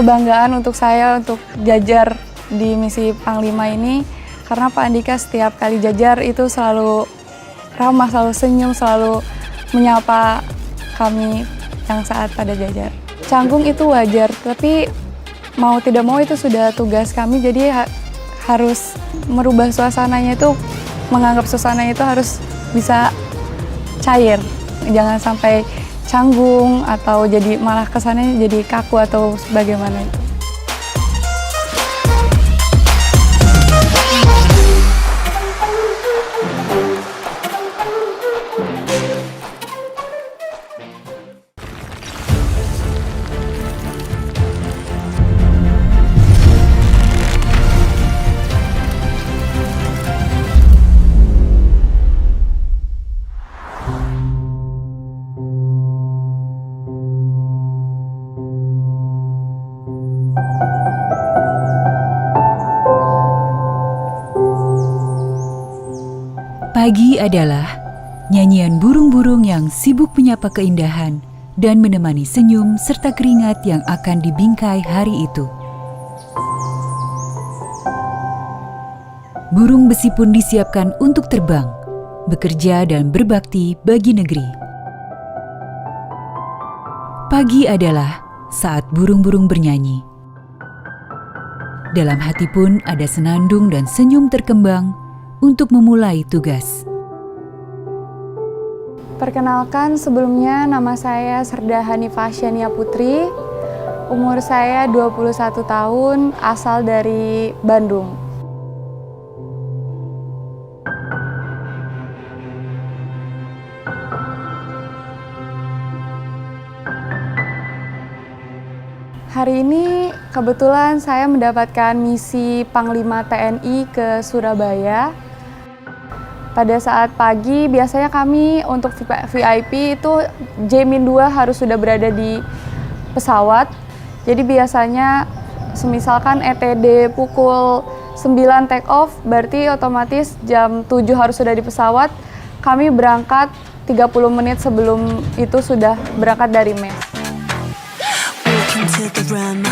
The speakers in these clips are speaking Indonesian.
kebanggaan untuk saya untuk jajar di misi Panglima ini, karena Pak Andika setiap kali jajar itu selalu ramah, selalu senyum, selalu menyapa kami yang saat pada jajar. Canggung itu wajar, tapi mau tidak mau itu sudah tugas kami, jadi harus merubah suasananya itu, menganggap suasananya itu harus bisa cair. Jangan sampai canggung atau jadi malah kesannya jadi kaku atau bagaimana itu. Pagi adalah nyanyian burung-burung yang sibuk menyapa keindahan dan menemani senyum serta keringat yang akan dibingkai hari itu. Burung besi pun disiapkan untuk terbang, bekerja dan berbakti bagi negeri. Pagi adalah saat burung-burung bernyanyi. Dalam hati pun ada senandung dan senyum terkembang untuk memulai tugas. Perkenalkan, sebelumnya nama saya Serda Hanifah Syania Putri. Umur saya 21 tahun, asal dari Bandung. Hari ini kebetulan saya mendapatkan misi Panglima TNI ke Surabaya. Pada saat pagi, biasanya kami untuk VIP itu J-2 harus sudah berada di pesawat. Jadi biasanya semisalkan ETD pukul 9 take off, berarti otomatis jam 7 harus sudah di pesawat. Kami berangkat 30 menit sebelum itu sudah berangkat dari mes. To the room,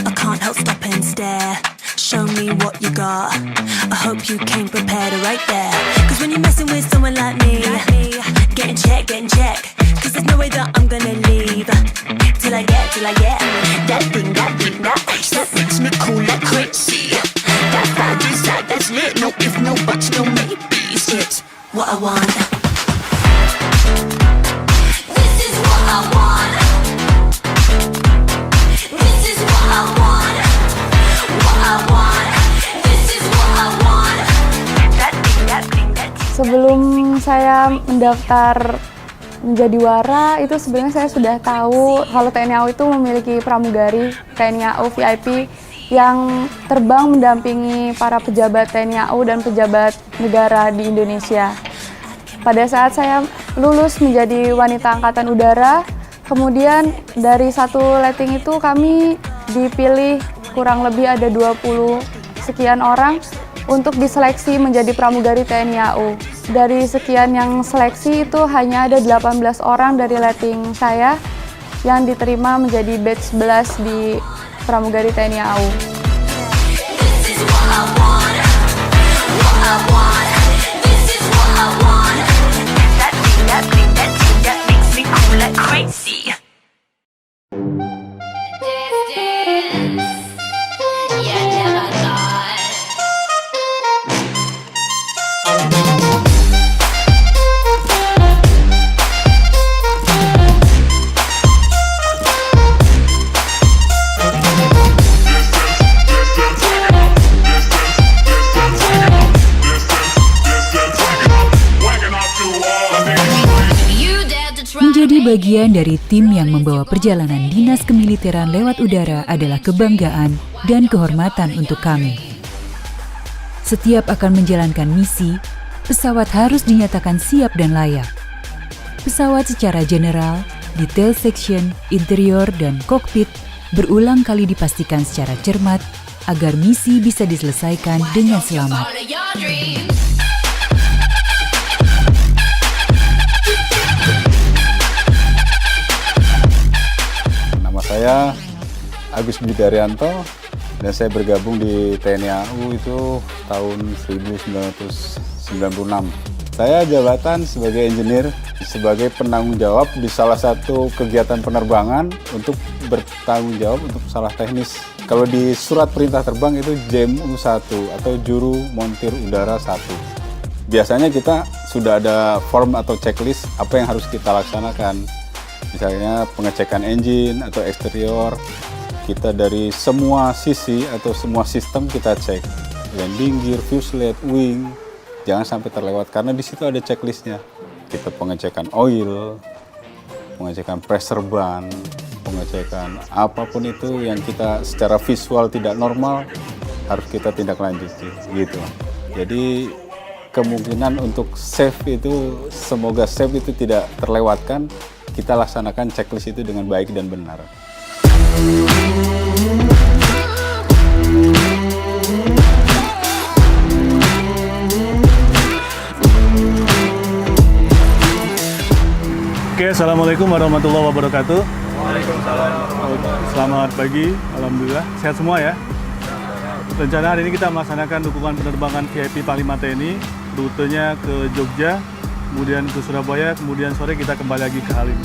I can't help stop and stare. Show me what you got. I hope you came prepared right there. Cause when you're messing with someone like me, getting check. Cause there's no way that I'm gonna leave till I get that thing, that ace that makes me cool like crazy. That vibe is that's lit. No if, no buts, no maybes. It's what I want. This is what I want. Sebelum saya mendaftar menjadi wara, itu sebenarnya saya sudah tahu kalau TNI AU itu memiliki pramugari TNI AU VIP yang terbang mendampingi para pejabat TNI AU dan pejabat negara di Indonesia. Pada saat saya lulus menjadi wanita angkatan udara, kemudian dari satu letting itu kami dipilih kurang lebih ada 20 sekian orang untuk diseleksi menjadi pramugari TNI AU. Dari sekian yang seleksi itu hanya ada 18 orang dari letting saya yang diterima menjadi batch 11 di pramugari TNI AU. Menjadi bagian dari tim yang membawa perjalanan dinas kemiliteran lewat udara adalah kebanggaan dan kehormatan untuk kami. Setiap akan menjalankan misi, pesawat harus dinyatakan siap dan layak. Pesawat secara general, detail section, interior, dan kokpit berulang kali dipastikan secara cermat agar misi bisa diselesaikan dengan selamat. Nama saya Agus Budi Daryanto dan saya bergabung di TNI AU itu tahun 1996. Saya jabatan sebagai engineer, sebagai penanggung jawab di salah satu kegiatan penerbangan untuk bertanggung jawab untuk masalah teknis. Kalau di surat perintah terbang itu JMU 1 atau Juru Montir Udara 1. Biasanya kita sudah ada form atau checklist apa yang harus kita laksanakan. Misalnya pengecekan engine atau eksterior, kita dari semua sisi atau semua sistem kita cek. Landing gear, fuselage, wing, jangan sampai terlewat karena di situ ada checklistnya. Kita pengecekan oil, pengecekan pressure ban, pengecekan apapun itu yang kita secara visual tidak normal harus kita tindak lanjuti gitu. Jadi kemungkinan untuk safe itu, semoga safe itu tidak terlewatkan, kita laksanakan checklist itu dengan baik dan benar. Oke, Assalamualaikum warahmatullahi wabarakatuh. Waalaikumsalam. Selamat pagi, Alhamdulillah. Sehat semua ya? Rencana hari ini kita melaksanakan dukungan penerbangan VIP Panglima TNI. Rutenya ke Jogja, kemudian ke Surabaya, kemudian sore kita kembali lagi ke Halim.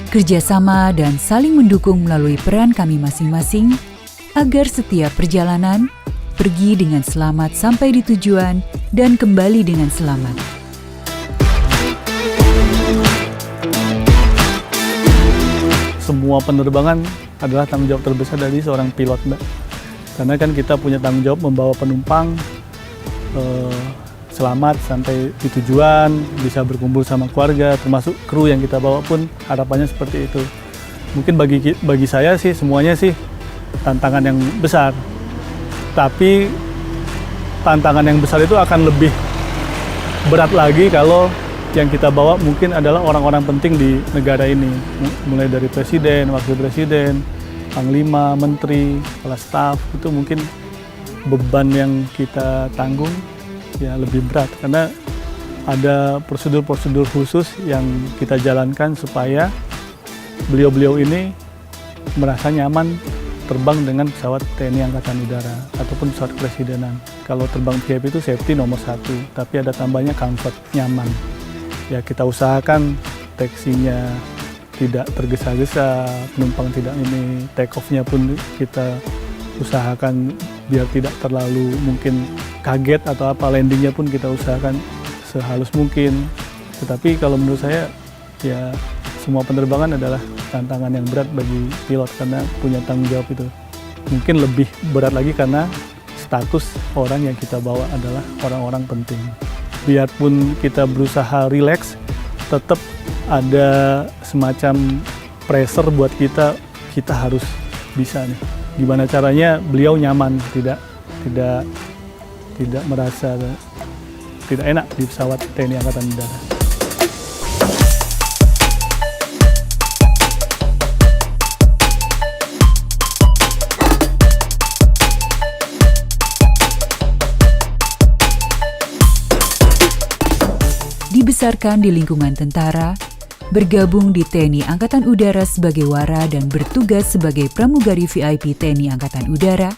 Kerjasama dan saling mendukung melalui peran kami masing-masing agar setiap perjalanan pergi dengan selamat sampai di tujuan dan kembali dengan selamat. Semua penerbangan adalah tanggung jawab terbesar dari seorang pilot, Mbak. Karena kan kita punya tanggung jawab membawa penumpang selamat sampai di tujuan, bisa berkumpul sama keluarga, termasuk kru yang kita bawa pun harapannya seperti itu. Mungkin bagi saya sih semuanya sih tantangan yang besar. Tapi tantangan yang besar itu akan lebih berat lagi kalau yang kita bawa mungkin adalah orang-orang penting di negara ini. Mulai dari presiden, wakil presiden, panglima, menteri, kepala staf, itu mungkin beban yang kita tanggung ya lebih berat. Karena ada prosedur-prosedur khusus yang kita jalankan supaya beliau-beliau ini merasa nyaman terbang dengan pesawat TNI Angkatan Udara ataupun pesawat kepresidenan. Kalau terbang VIP itu safety nomor 1, tapi ada tambahnya comfort, nyaman. Ya kita usahakan taxinya tidak tergesa-gesa, penumpang tidak ini, take off-nya pun kita usahakan biar tidak terlalu mungkin kaget atau apa, landingnya pun kita usahakan sehalus mungkin. Tetapi kalau menurut saya ya semua penerbangan adalah tantangan yang berat bagi pilot karena punya tanggung jawab itu. Mungkin lebih berat lagi karena status orang yang kita bawa adalah orang-orang penting. Biarpun kita berusaha relax, tetap ada semacam pressure buat kita harus bisa nih. Gimana caranya beliau nyaman, tidak merasa tidak enak di pesawat TNI Angkatan Udara. Dibesarkan di lingkungan tentara, bergabung di TNI Angkatan Udara sebagai wara dan bertugas sebagai pramugari VIP TNI Angkatan Udara,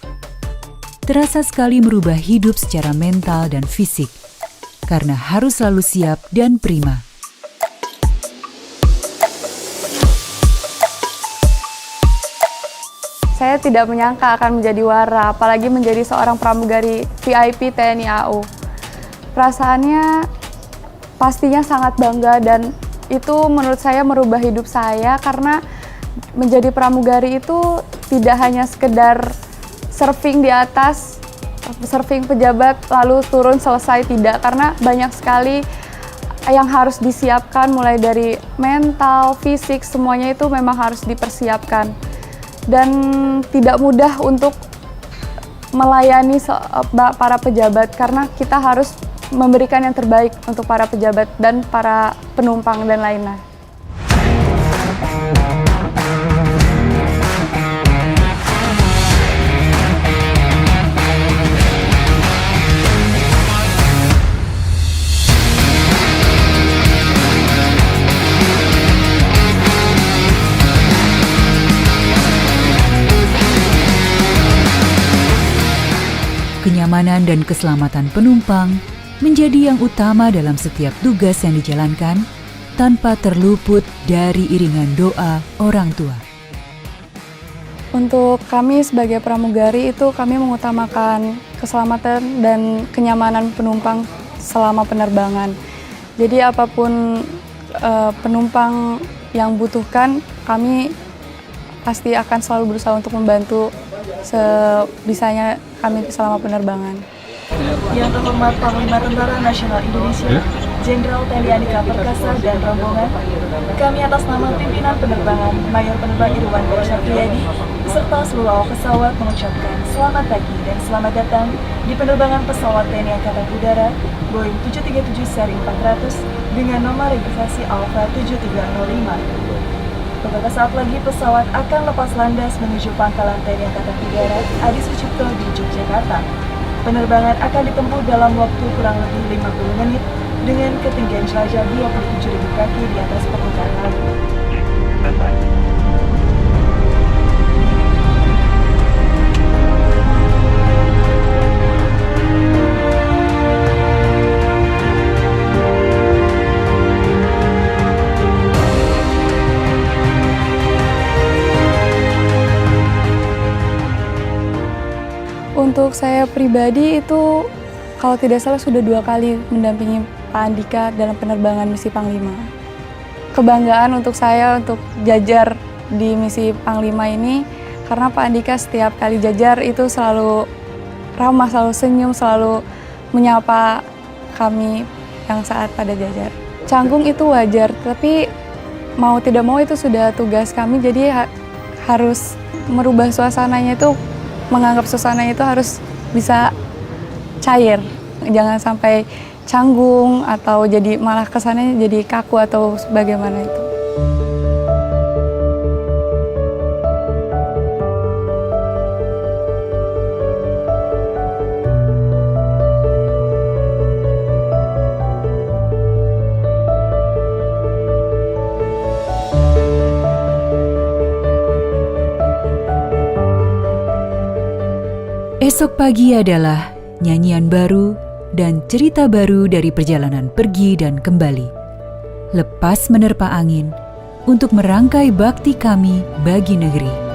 terasa sekali merubah hidup secara mental dan fisik, karena harus selalu siap dan prima. Saya tidak menyangka akan menjadi wara, apalagi menjadi seorang pramugari VIP TNI AU. Perasaannya pastinya sangat bangga dan itu menurut saya merubah hidup saya karena menjadi pramugari itu tidak hanya sekedar surfing di atas, surfing pejabat lalu turun selesai, tidak, karena banyak sekali yang harus disiapkan mulai dari mental, fisik, semuanya itu memang harus dipersiapkan dan tidak mudah untuk melayani para pejabat karena kita harus memberikan yang terbaik untuk para pejabat dan para penumpang dan lainnya. keamanan dan keselamatan penumpang menjadi yang utama dalam setiap tugas yang dijalankan, tanpa terluput dari iringan doa orang tua. Untuk kami sebagai pramugari itu kami mengutamakan keselamatan dan kenyamanan penumpang selama penerbangan. Jadi apapun penumpang yang butuhkan, kami pasti akan selalu berusaha untuk membantu sebisanya kami selama penerbangan. Yang terhormat Panglima Tentara Nasional Indonesia, Jenderal TNI Andika Perkasa dan rombongan, kami atas nama pimpinan penerbangan Mayor Penerbang Irwan Syafriyadi serta seluruh awak pesawat mengucapkan selamat pagi dan selamat datang di penerbangan pesawat TNI Angkatan Udara Boeing 737 seri 400 dengan nomor registrasi Alpha 7305. Beberapa saat lagi pesawat akan lepas landas menuju pangkalan TNI Angkatan Udara Adi Sucipto di Yogyakarta. Penerbangan akan ditempuh dalam waktu kurang lebih 50 menit dengan ketinggian jelajah 27.000 kaki di atas permukaan laut. Untuk saya pribadi itu kalau tidak salah sudah 2 kali mendampingi Pak Andika dalam penerbangan misi Panglima. Kebanggaan untuk saya untuk jajar di misi Panglima ini karena Pak Andika setiap kali jajar itu selalu ramah, selalu senyum, selalu menyapa kami yang saat pada jajar. Canggung itu wajar, tapi mau tidak mau itu sudah tugas kami, jadi harus merubah suasananya itu, menganggap suasana itu harus bisa cair. Jangan sampai canggung atau jadi malah kesannya jadi kaku atau bagaimana itu. Esok pagi adalah nyanyian baru dan cerita baru dari perjalanan pergi dan kembali. Lepas menerpa angin untuk merangkai bakti kami bagi negeri.